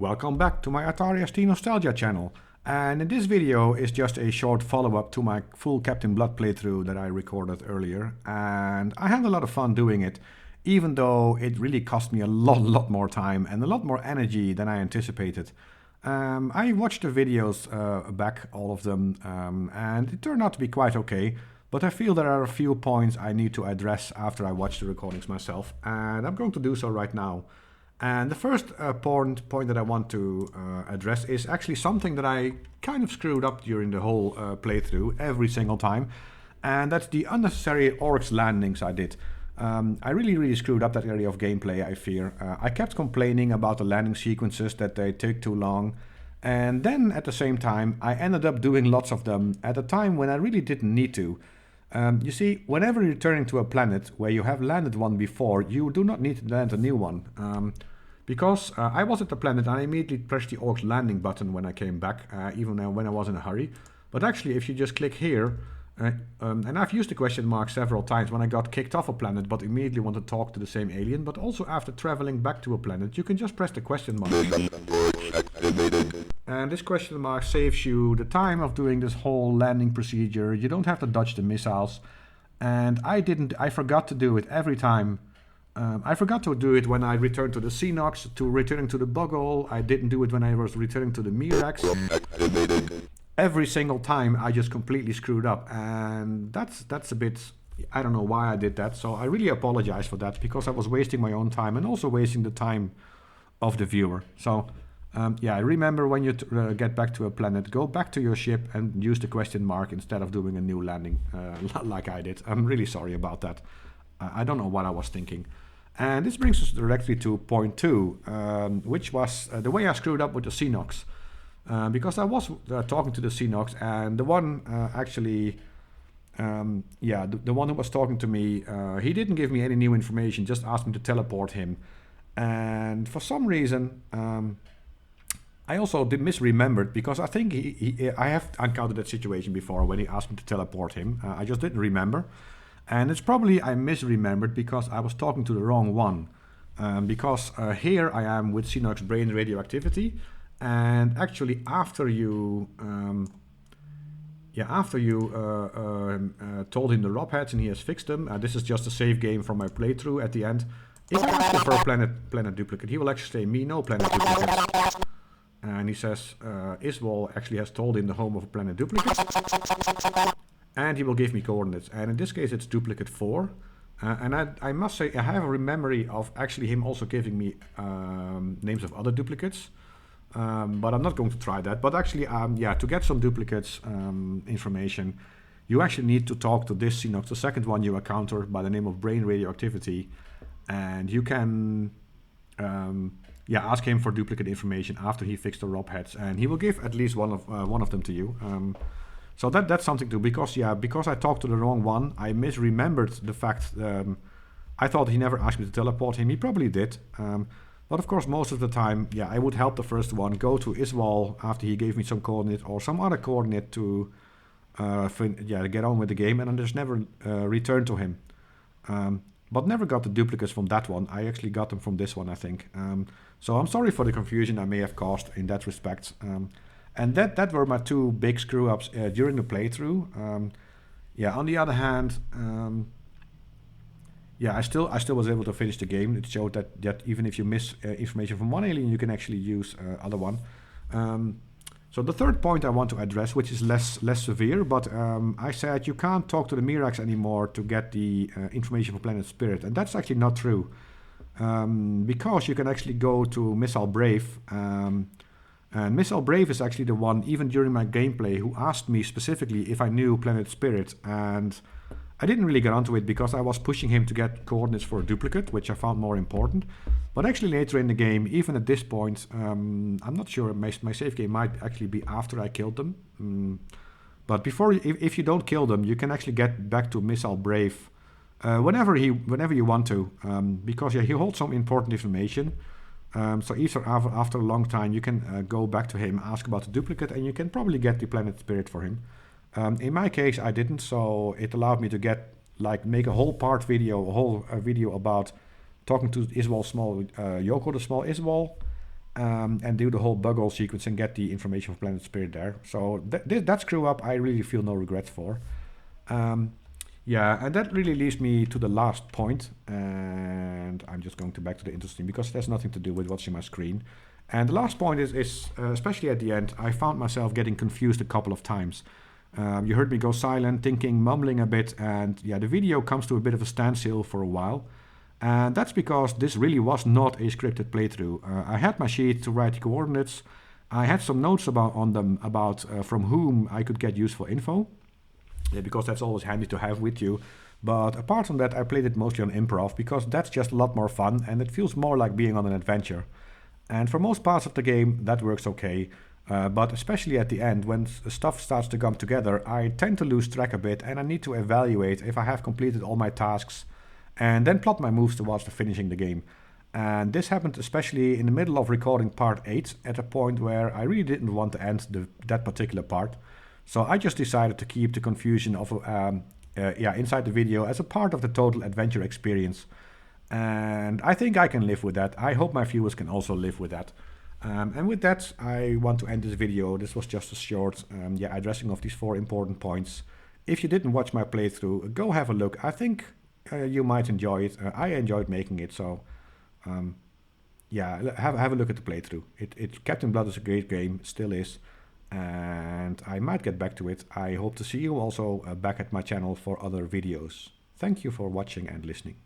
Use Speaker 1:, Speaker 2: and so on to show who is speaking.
Speaker 1: Welcome back to my Atari ST Nostalgia channel, and in this video is just a short follow-up to my full Captain Blood playthrough that I recorded earlier, and I had a lot of fun doing it, even though it really cost me a lot more time and a lot more energy than I anticipated. I watched the videos back, all of them, and it turned out to be quite okay, but I feel there are a few points I need to address after I watch the recordings myself, and I'm going to do so right now. And the first point that I want to address is actually something that I kind of screwed up during the whole playthrough every single time. And that's the unnecessary OORX landings I did. I really screwed up that area of gameplay, I fear. I kept complaining about the landing sequences, that they take too long. And then at the same time, I ended up doing lots of them at a time when I really didn't need to. You see, whenever you're returning to a planet where you have landed one before, you do not need to land a new one. Because I was at the planet and I immediately pressed the OORX landing button when I came back, even when I was in a hurry. But actually, if you just click here, and I've used the question mark several times when I got kicked off a planet but immediately want to talk to the same alien, but also after traveling back to a planet, you can just press the question mark. And this question mark saves you the time of doing this whole landing procedure. You don't have to dodge the missiles. And I forgot to do it every time. I forgot to do it when I returned to the Sinox, to returning to the Buggle. I didn't do it when I was returning to the Migrax. Every single time I just completely screwed up, and that's a bit, I don't know why I did that, so I really apologize for that, because I was wasting my own time and also wasting the time of the viewer. So yeah, remember, when you get back to a planet, go back to your ship and use the question mark instead of doing a new landing like I did. I'm really sorry about that. I don't know what I was thinking. And this brings us directly to point 2, which was the way I screwed up with the Sinox. Because I was talking to the Sinox, and the one the one who was talking to me, he didn't give me any new information, just asked me to teleport him. And for some reason, I also misremembered, because I think I have encountered that situation before when he asked me to teleport him. I just didn't remember. And it's probably I misremembered because I was talking to the wrong one. Because here I am with Sinox brain radioactivity, and actually after you told him the ROP heads and he has fixed them, this is just a save game from my playthrough at the end. If I ask him for a planet duplicate, he will actually say me no planet duplicates. And he says Iswal actually has told him the home of a planet duplicate. And he will give me coordinates, and in this case it's duplicate 4. And I must say I have a memory of actually him also giving me names of other duplicates, but I'm not going to try that. But actually, to get some duplicates information, you actually need to talk to this Sinox, the second one you encounter, by the name of brain radioactivity, and you can ask him for duplicate information after he fixed the ROP heads, and he will give at least one of them to you. So that's something too, because I talked to the wrong one, I misremembered the fact. I thought he never asked me to teleport him. He probably did, but of course most of the time, I would help the first one, go to Iswal after he gave me some coordinate or some other coordinate to get on with the game, and I just never returned to him. But never got the duplicates from that one. I actually got them from this one, I think. So I'm sorry for the confusion I may have caused in that respect. And that were my two big screw-ups during the playthrough. On the other hand, I still was able to finish the game. It showed that even if you miss information from one alien, you can actually use other one. So the third point I want to address, which is less severe, but I said you can't talk to the Migrax anymore to get the information for Planet Spirit, and that's actually not true. Because you can actually go to Missile Brave. And Missile Brave is actually the one, even during my gameplay, who asked me specifically if I knew Planet Spirit, and I didn't really get onto it because I was pushing him to get coordinates for a duplicate, which I found more important. But actually later in the game, even at this point, I'm not sure, my save game might actually be after I killed them. But before, if you don't kill them, you can actually get back to Missile Brave whenever you want to, because he holds some important information. So after a long time, you can go back to him, ask about the duplicate, and you can probably get the Planet Spirit for him. In my case, I didn't, so it allowed me to make a whole video about talking to Iswal Small, Yoko the Small Iswal, and do the whole bug hole sequence and get the information from Planet Spirit there. So that screw up I really feel no regrets for. Yeah, and that really leads me to the last point, and I'm just going to back to the interesting because there's nothing to do with watching my screen. And the last point is especially at the end, I found myself getting confused a couple of times. You heard me go silent, thinking, mumbling a bit, and yeah, the video comes to a bit of a standstill for a while. And that's because this really was not a scripted playthrough. I had my sheet to write the coordinates. I had some notes about from whom I could get useful info. Yeah, because that's always handy to have with you. But apart from that, I played it mostly on improv because that's just a lot more fun and it feels more like being on an adventure. And for most parts of the game, that works okay. But especially at the end, when stuff starts to come together, I tend to lose track a bit and I need to evaluate if I have completed all my tasks and then plot my moves towards the finishing the game. And this happened especially in the middle of recording part 8 at a point where I really didn't want to end that particular part. So I just decided to keep the confusion of inside the video as a part of the total adventure experience. And I think I can live with that. I hope my viewers can also live with that. And with that, I want to end this video. This was just a short addressing of these 4 important points. If you didn't watch my playthrough, go have a look. I think you might enjoy it. I enjoyed making it, so have a look at the playthrough. Captain Blood is a great game, still is, and I might get back to it. I hope to see you also back at my channel for other videos. Thank you for watching and listening.